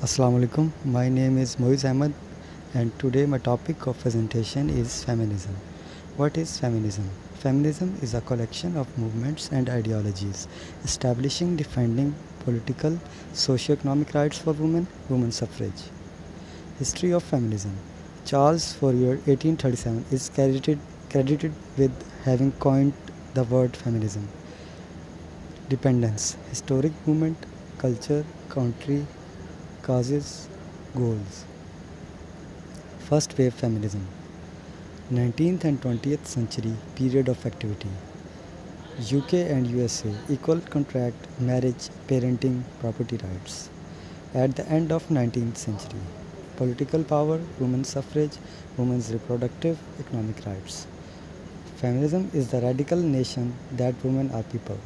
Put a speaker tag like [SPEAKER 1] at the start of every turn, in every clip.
[SPEAKER 1] Assalamu alaikum. My name is Moiz Ahmed, and today my topic of presentation is feminism. What is feminism? Feminism is a collection of movements and ideologies establishing defending political, socio-economic rights for women, women's suffrage. History of feminism. Charles Fourier 1837 is credited with having coined the word feminism. Dependence. Historic movement, culture, country, causes, goals. First wave feminism. 19th and 20th century period of activity. UK and USA equal contract, marriage, parenting, property rights. At the end of 19th century, political power, women's suffrage, women's reproductive, economic rights. Feminism is the radical nation that women are people.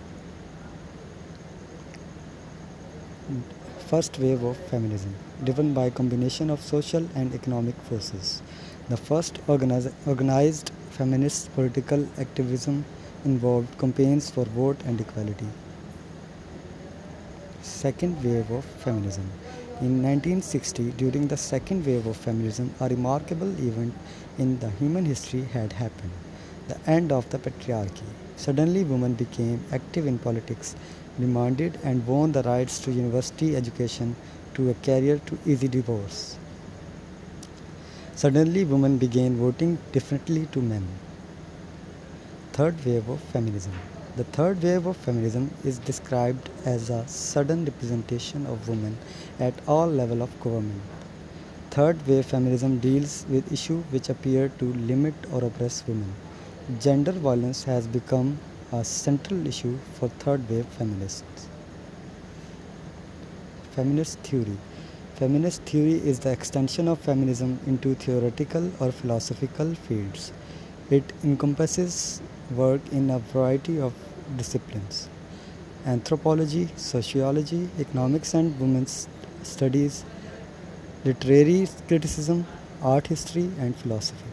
[SPEAKER 1] First wave of feminism, driven by a combination of social and economic forces. The first organized feminist political activism involved campaigns for vote and equality. Second wave of feminism. In 1960, during the second wave of feminism, a remarkable event in the human history had happened: the end of the patriarchy. Suddenly, women became active in politics, demanded and won the rights to university education, to a career, to easy divorce. Suddenly, women began voting differently to men. Third wave of feminism. The third wave of feminism is described as a sudden representation of women at all levels of government. Third wave feminism deals with issues which appear to limit or oppress women. Gender violence has become a central issue for third wave feminists. Feminist theory. Feminist theory is the extension of feminism into theoretical or philosophical fields. It encompasses work in a variety of disciplines: anthropology, sociology, economics and women's studies, literary criticism, art history, and philosophy.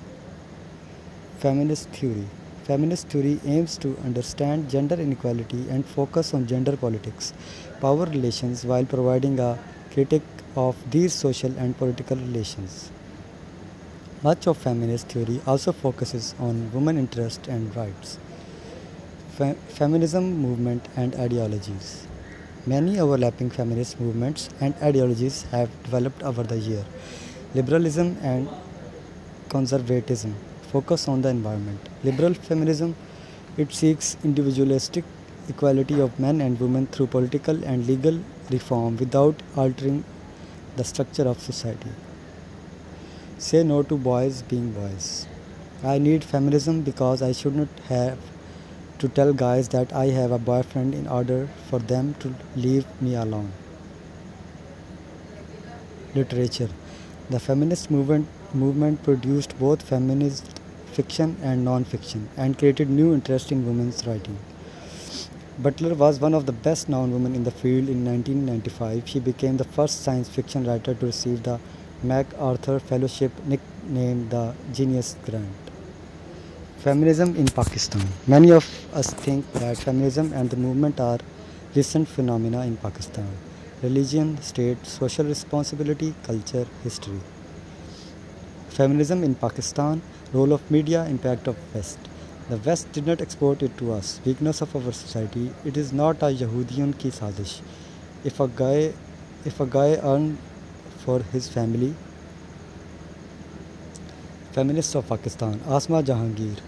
[SPEAKER 1] Feminist theory. Feminist theory aims to understand gender inequality and focus on gender politics, power relations, while providing a critique of these social and political relations. Much of feminist theory also focuses on women interests and rights. Feminism movement and ideologies. Many overlapping feminist movements and ideologies have developed over the year. Liberalism and conservatism focus on the environment. Liberal feminism, it seeks individualistic equality of men and women through political and legal reform without altering the structure of society. Say no to boys being boys. I need feminism because I should not have to tell guys that I have a boyfriend in order for them to leave me alone. Literature. The feminist movement produced both feminist fiction and non-fiction and created new interest in women's writing. Butler was one of the best known women in the field. In 1995, she became the first science fiction writer to receive the MacArthur Fellowship, nicknamed the Genius Grant. Feminism in Pakistan. Many of us think that feminism and the movement are recent phenomena in Pakistan. Religion, state, social responsibility, culture, history. Feminism in Pakistan, role of media, impact of West. The West did not export it to us. Weakness of our society. It is not a Yahudiyon ki sazish. If a guy earned for his family. Feminists of Pakistan. Asma Jahangir,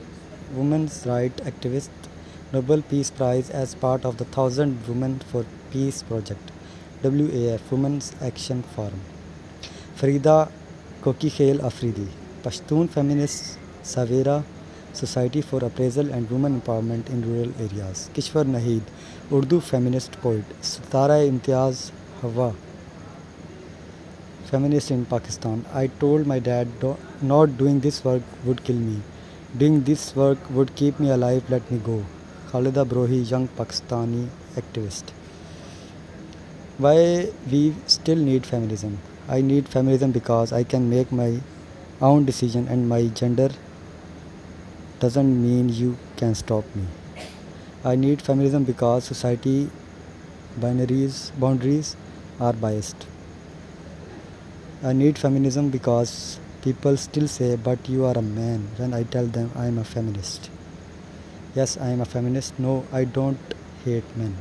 [SPEAKER 1] women's rights activist, Nobel Peace Prize as part of the Thousand Women for Peace Project, WAF, Women's Action Forum. Farida Kokikhail Afridi, Pashtun feminist, Savera Society for Appraisal and Women Empowerment in Rural Areas. Kishwar Naheed, Urdu feminist poet. Sitara Imtiaz Hawa, feminist in Pakistan. I told my dad not doing this work would kill me. Doing this work would keep me alive, let me go. Khalida Brohi, young Pakistani activist. Why we still need feminism? I need feminism because I can make my own decision and my gender doesn't mean you can stop me. I need feminism because society boundaries are biased. I need feminism because people still say, but you are a man, when I tell them I am a feminist. Yes, I am a feminist. No, I don't hate men.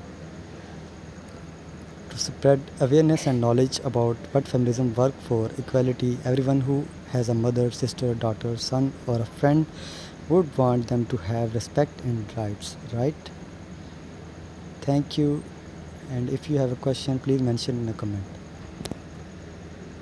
[SPEAKER 1] To spread awareness and knowledge about what feminism work for equality, everyone who has a mother, sister, daughter, son, or a friend would want them to have respect and rights, right? Thank you. And if you have a question, please mention in a comment.